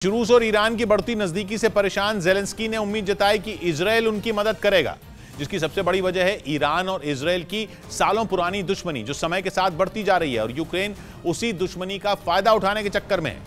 रूस और ईरान की बढ़ती नजदीकी से परेशान ज़ेलेंस्की ने उम्मीद जताई कि इजरायल उनकी मदद करेगा, जिसकी सबसे बड़ी वजह है ईरान और इजरायल की सालों पुरानी दुश्मनी जो समय के साथ बढ़ती जा रही है और यूक्रेन उसी दुश्मनी का फायदा उठाने के चक्कर में है।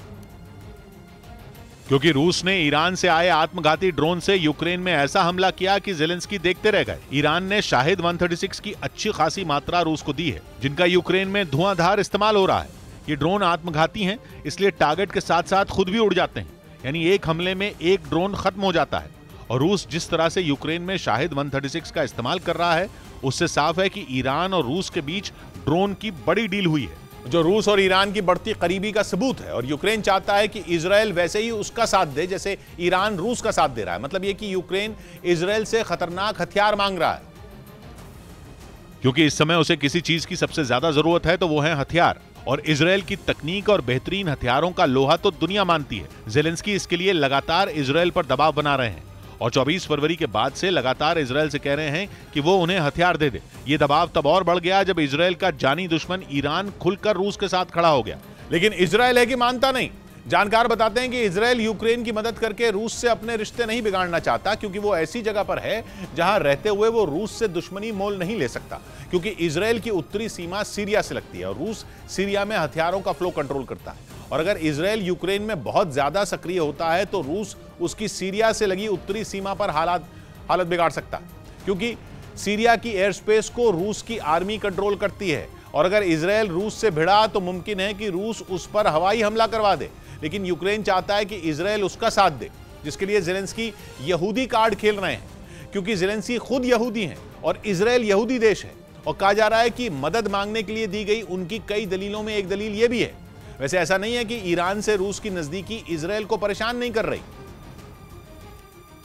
क्योंकि रूस ने ईरान से आए आत्मघाती ड्रोन से यूक्रेन में ऐसा हमला किया कि ज़ेलेंस्की देखते रह गए। ईरान ने शाहिद 136 की अच्छी खासी मात्रा रूस को दी है, जिनका यूक्रेन में धुआंधार इस्तेमाल हो रहा है। ये ड्रोन आत्मघाती हैं, इसलिए टारगेट के साथ साथ खुद भी उड़ जाते हैं, यानी एक हमले में एक ड्रोन खत्म हो जाता है। और रूस जिस तरह से यूक्रेन में शाहिद 136 का इस्तेमाल कर रहा है, उससे साफ है कि ईरान और रूस के बीच ड्रोन की बड़ी डील हुई है, जो रूस और ईरान की बढ़ती करीबी का सबूत है। और यूक्रेन चाहता है कि इजरायल वैसे ही उसका साथ दे जैसे ईरान रूस का साथ दे रहा है। मतलब यह कि यूक्रेन इजरायल से खतरनाक हथियार मांग रहा है, क्योंकि इस समय उसे किसी चीज की सबसे ज्यादा जरूरत है तो वो है हथियार। और इजरायल की तकनीक और बेहतरीन हथियारों का लोहा तो दुनिया मानती है। ज़ेलेंस्की इसके लिए लगातार इजरायल पर दबाव बना रहे हैं और 24 फरवरी के बाद से लगातार इजरायल से कह रहे हैं कि वो उन्हें हथियार दे दे। ये दबाव तब और बढ़ गया जब इजरायल का जानी दुश्मन ईरान खुलकर रूस के साथ खड़ा हो गया। लेकिन इजरायल है कि मानता नहीं। जानकार बताते हैं कि इजरायल यूक्रेन की मदद करके रूस से अपने रिश्ते नहीं बिगाड़ना चाहता, क्योंकि वो ऐसी जगह पर है जहां रहते हुए वो रूस से दुश्मनी मोल नहीं ले सकता। क्योंकि इजरायल की उत्तरी सीमा सीरिया से लगती है और रूस सीरिया में हथियारों का फ्लो कंट्रोल करता है। और अगर इजरायल यूक्रेन में बहुत ज्यादा सक्रिय होता है तो रूस उसकी सीरिया से लगी उत्तरी सीमा पर हालत बिगाड़ सकता है, क्योंकि सीरिया की एयर स्पेस को रूस की आर्मी कंट्रोल करती है। और अगर इजरायल रूस से भिड़ा तो मुमकिन है कि रूस उस पर हवाई हमला करवा दे। लेकिन यूक्रेन चाहता है कि इजरायल उसका साथ दे, जिसके लिए ज़ेलेंस्की यहूदी कार्ड खेल रहे हैं, क्योंकि ज़ेलेंस्की खुद यहूदी हैं और इजरायल यहूदी देश है। और कहा जा रहा है कि मदद मांगने के लिए दी गई उनकी कई दलीलों में एक दलील यह भी है। वैसे ऐसा नहीं है कि ईरान से रूस की नजदीकी इजरायल को परेशान नहीं कर रही,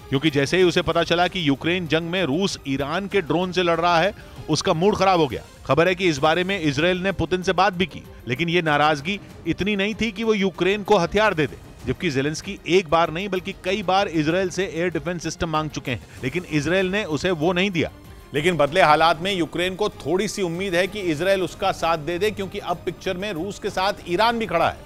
क्योंकि जैसे ही उसे पता चला कि यूक्रेन जंग में रूस ईरान के ड्रोन से लड़ रहा है, उसका मूड खराब हो गया। खबर है कि इस बारे में इजरायल ने पुतिन से बात भी की, लेकिन यह नाराजगी इतनी नहीं थी कि वो यूक्रेन को हथियार दे दे। जबकि ज़ेलेंस्की एक बार नहीं बल्कि कई बार इजरायल से एयर डिफेंस सिस्टम मांग चुके हैं, लेकिन इजरायल ने उसे वो नहीं दिया। लेकिन बदले हालात में यूक्रेन को थोड़ी सी उम्मीद है कि इजरायल उसका साथ दे दे, क्योंकि अब पिक्चर में रूस के साथ ईरान भी खड़ा है।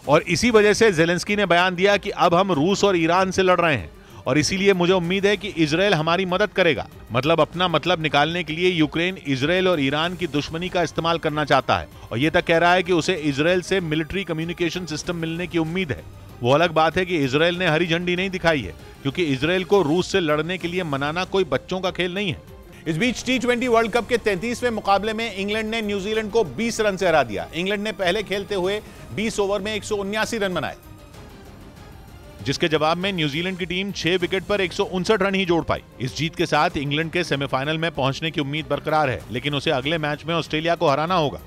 और इसी वजह से ज़ेलेंस्की ने बयान दिया कि अब हम रूस और ईरान से लड़ रहे हैं और इसीलिए मुझे उम्मीद है कि इजरायल हमारी मदद करेगा। मतलब अपना मतलब निकालने के लिए यूक्रेन इजरायल और ईरान की दुश्मनी का इस्तेमाल करना चाहता है और यह तक कह रहा है कि उसे इजरायल से मिलिट्री कम्युनिकेशन सिस्टम मिलने की उम्मीद है। वो अलग बात है कि इजरायल ने हरी झंडी नहीं दिखाई है, क्योंकि इजरायल को रूस से लड़ने के लिए मनाना कोई बच्चों का खेल नहीं है। इस बीच T20 वर्ल्ड कप के 33वें मुकाबले में इंग्लैंड ने न्यूजीलैंड को 20 रन से हरा दिया। इंग्लैंड ने पहले खेलते हुए 20 ओवर में 179 रन बनाए, जिसके जवाब में न्यूजीलैंड की टीम 6 विकेट पर 159 रन ही जोड़ पाई। इस जीत के साथ इंग्लैंड के सेमीफाइनल में पहुंचने की उम्मीद बरकरार है, लेकिन उसे अगले मैच में ऑस्ट्रेलिया को हराना होगा।